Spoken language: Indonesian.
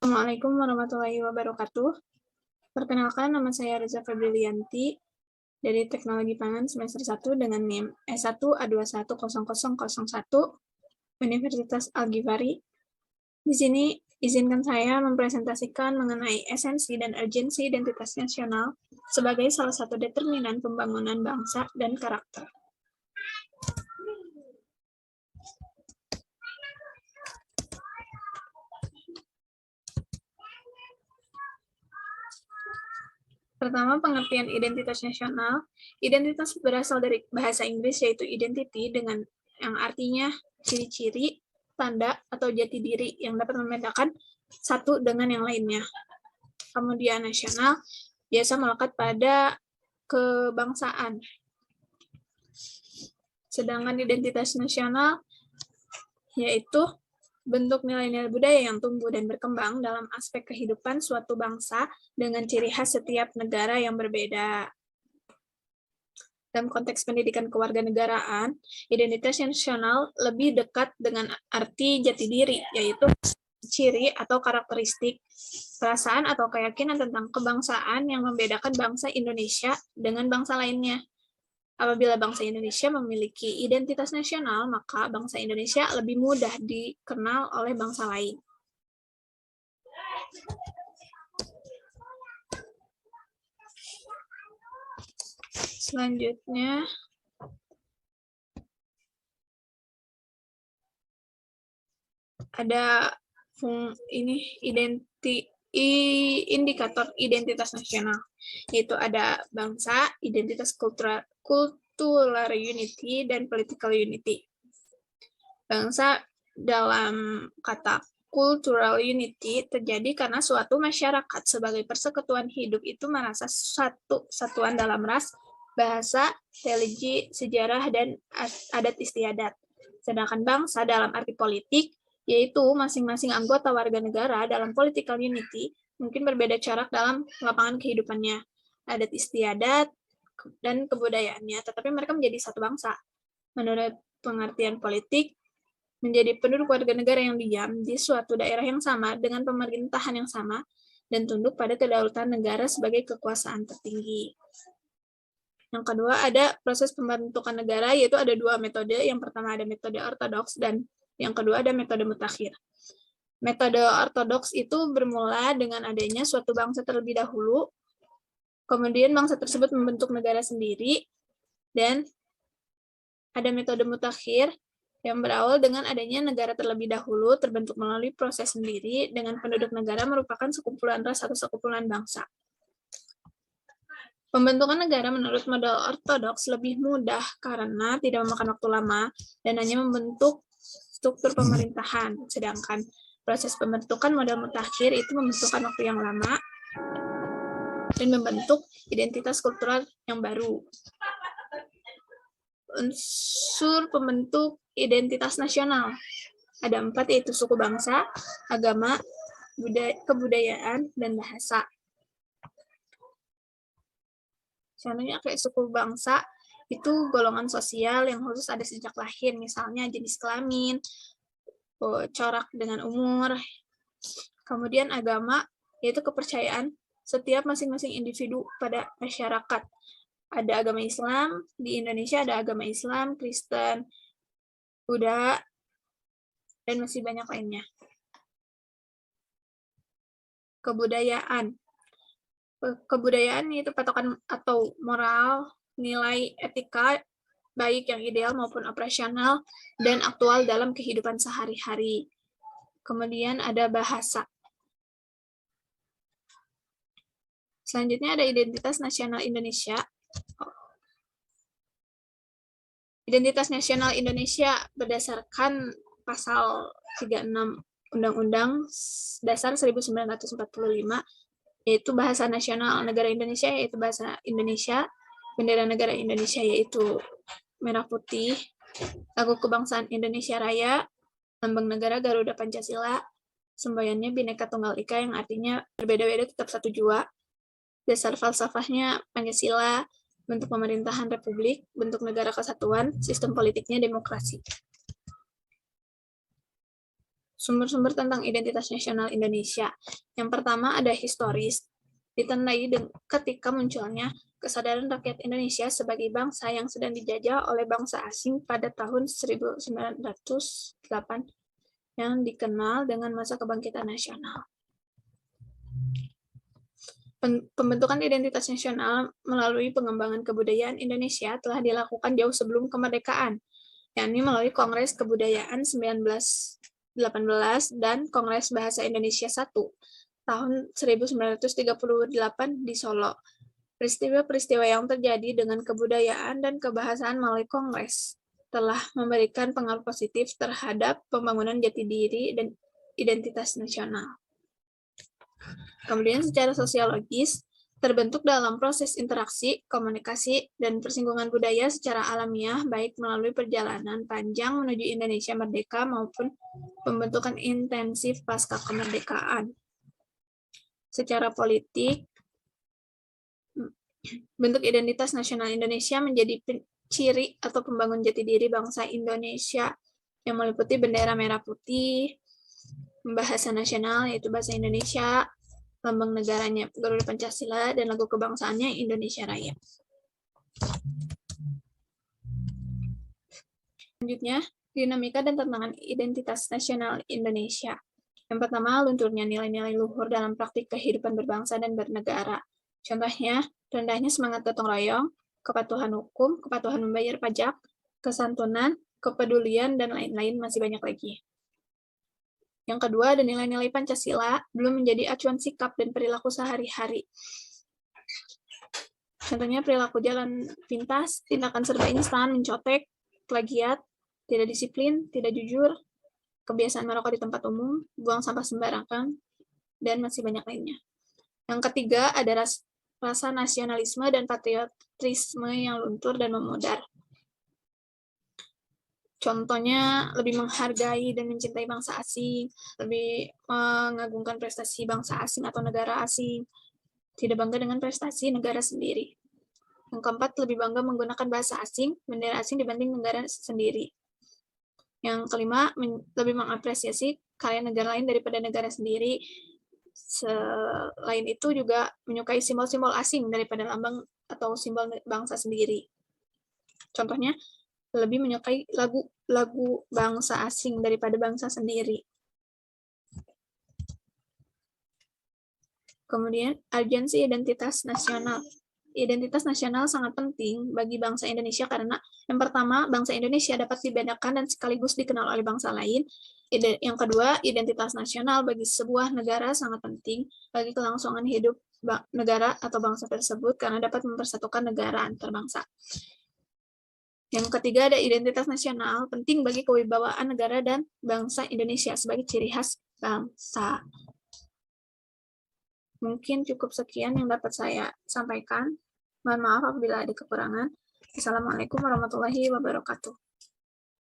Assalamualaikum warahmatullahi wabarakatuh. Perkenalkan, nama saya Reza Febrilianti dari Teknologi Pangan semester 1 dengan NIM S1A210001 Universitas Al-Ghifari. Di sini izinkan saya mempresentasikan mengenai esensi dan urgensi identitas nasional sebagai salah satu determinan pembangunan bangsa dan karakter. Pertama, pengertian identitas nasional. Identitas berasal dari bahasa Inggris yaitu identity dengan yang artinya ciri-ciri, tanda, atau jati diri yang dapat membedakan satu dengan yang lainnya. Kemudian nasional biasa melekat pada kebangsaan. Sedangkan identitas nasional yaitu bentuk nilai-nilai budaya yang tumbuh dan berkembang dalam aspek kehidupan suatu bangsa dengan ciri khas setiap negara yang berbeda. Dalam konteks pendidikan kewarganegaraan, identitas nasional lebih dekat dengan arti jati diri, yaitu ciri atau karakteristik, perasaan atau keyakinan tentang kebangsaan yang membedakan bangsa Indonesia dengan bangsa lainnya. Apabila bangsa Indonesia memiliki identitas nasional, maka bangsa Indonesia lebih mudah dikenal oleh bangsa lain. Selanjutnya, ada indikator identitas nasional, yaitu ada bangsa, identitas cultural unity, dan political unity. Bangsa dalam kata cultural unity terjadi karena suatu masyarakat sebagai persekutuan hidup itu merasa satu satuan dalam ras, bahasa, religi, sejarah, dan adat istiadat. Sedangkan bangsa dalam arti politik yaitu masing-masing anggota warga negara dalam political unity mungkin berbeda corak dalam lapangan kehidupannya, adat istiadat, dan kebudayaannya, tetapi mereka menjadi satu bangsa. Menurut pengertian politik, menjadi penduduk warga negara yang diam di suatu daerah yang sama dengan pemerintahan yang sama dan tunduk pada kedaulatan negara sebagai kekuasaan tertinggi. Yang kedua, ada proses pembentukan negara, yaitu ada dua metode. Yang pertama ada metode ortodoks dan yang kedua ada metode mutakhir. Metode ortodoks itu bermula dengan adanya suatu bangsa terlebih dahulu, kemudian bangsa tersebut membentuk negara sendiri, dan ada metode mutakhir yang berawal dengan adanya negara terlebih dahulu terbentuk melalui proses sendiri dengan penduduk negara merupakan sekumpulan ras atau sekumpulan bangsa. Pembentukan negara menurut model ortodoks lebih mudah karena tidak memakan waktu lama dan hanya membentuk struktur pemerintahan, sedangkan proses pembentukan model mutakhir itu membutuhkan waktu yang lama dan membentuk identitas kultural yang baru. Unsur pembentuk identitas nasional ada 4, yaitu suku bangsa, agama, kebudayaan, dan bahasa. Contohnya kayak suku bangsa itu golongan sosial yang khusus ada sejak lahir, misalnya jenis kelamin, corak dengan umur. Kemudian agama, yaitu kepercayaan setiap masing-masing individu pada masyarakat. Ada agama Islam, di Indonesia ada agama Islam, Kristen, Buddha, dan masih banyak lainnya. Kebudayaan. Kebudayaan itu patokan atau moral, nilai etika, baik yang ideal maupun operasional, dan aktual dalam kehidupan sehari-hari. Kemudian ada bahasa. Selanjutnya ada identitas nasional Indonesia. Identitas nasional Indonesia berdasarkan pasal 36 Undang-Undang Dasar 1945, yaitu bahasa nasional negara Indonesia yaitu bahasa Indonesia, bendera negara Indonesia yaitu merah putih, lagu kebangsaan Indonesia Raya, lambang negara Garuda Pancasila, semboyannya Bhinneka Tunggal Ika yang artinya berbeda-beda tetap satu jua, dasar falsafahnya Pancasila, bentuk pemerintahan republik, bentuk negara kesatuan, sistem politiknya demokrasi. Sumber-sumber tentang identitas nasional Indonesia. Yang pertama ada historis, ditandai ketika munculnya kesadaran rakyat Indonesia sebagai bangsa yang sedang dijajah oleh bangsa asing pada tahun 1908 yang dikenal dengan masa kebangkitan nasional. Pembentukan identitas nasional melalui pengembangan kebudayaan Indonesia telah dilakukan jauh sebelum kemerdekaan, yakni melalui Kongres Kebudayaan 1918 dan Kongres Bahasa Indonesia I tahun 1938 di Solo. Peristiwa-peristiwa yang terjadi dengan kebudayaan dan kebahasaan melalui Kongres telah memberikan pengaruh positif terhadap pembangunan jati diri dan identitas nasional. Kemudian secara sosiologis, terbentuk dalam proses interaksi, komunikasi, dan persinggungan budaya secara alamiah, baik melalui perjalanan panjang menuju Indonesia merdeka maupun pembentukan intensif pasca kemerdekaan. Secara politik, bentuk identitas nasional Indonesia menjadi ciri atau pembangun jati diri bangsa Indonesia yang meliputi bendera merah putih, bahasa nasional yaitu bahasa Indonesia, lambang negaranya Garuda Pancasila, dan lagu kebangsaannya Indonesia Raya. Selanjutnya, dinamika dan tantangan identitas nasional Indonesia. Yang pertama, lunturnya nilai-nilai luhur dalam praktik kehidupan berbangsa dan bernegara. Contohnya, rendahnya semangat gotong royong, kepatuhan hukum, kepatuhan membayar pajak, kesantunan, kepedulian, dan lain-lain masih banyak lagi. Yang kedua, ada nilai-nilai Pancasila belum menjadi acuan sikap dan perilaku sehari-hari. Contohnya perilaku jalan pintas, tindakan serba instan, mencotek, plagiat, tidak disiplin, tidak jujur, kebiasaan merokok di tempat umum, buang sampah sembarangan, dan masih banyak lainnya. Yang ketiga, ada rasa nasionalisme dan patriotisme yang luntur dan memudar. Contohnya, lebih menghargai dan mencintai bangsa asing, lebih mengagungkan prestasi bangsa asing atau negara asing, tidak bangga dengan prestasi negara sendiri. Yang keempat, lebih bangga menggunakan bahasa asing, bendera asing dibanding negara sendiri. Yang kelima, lebih mengapresiasi karya negara lain daripada negara sendiri. Selain itu juga menyukai simbol-simbol asing daripada lambang atau simbol bangsa sendiri. Contohnya, lebih menyukai lagu bangsa asing daripada bangsa sendiri. Kemudian, urgensi identitas nasional. Identitas nasional sangat penting bagi bangsa Indonesia karena yang pertama, bangsa Indonesia dapat dibedakan dan sekaligus dikenal oleh bangsa lain. Yang kedua, identitas nasional bagi sebuah negara sangat penting bagi kelangsungan hidup negara atau bangsa tersebut karena dapat mempersatukan negara antar bangsa. Yang ketiga, ada identitas nasional penting bagi kewibawaan negara dan bangsa Indonesia sebagai ciri khas bangsa. Mungkin cukup sekian yang dapat saya sampaikan. Mohon maaf apabila ada kekurangan. Assalamualaikum warahmatullahi wabarakatuh.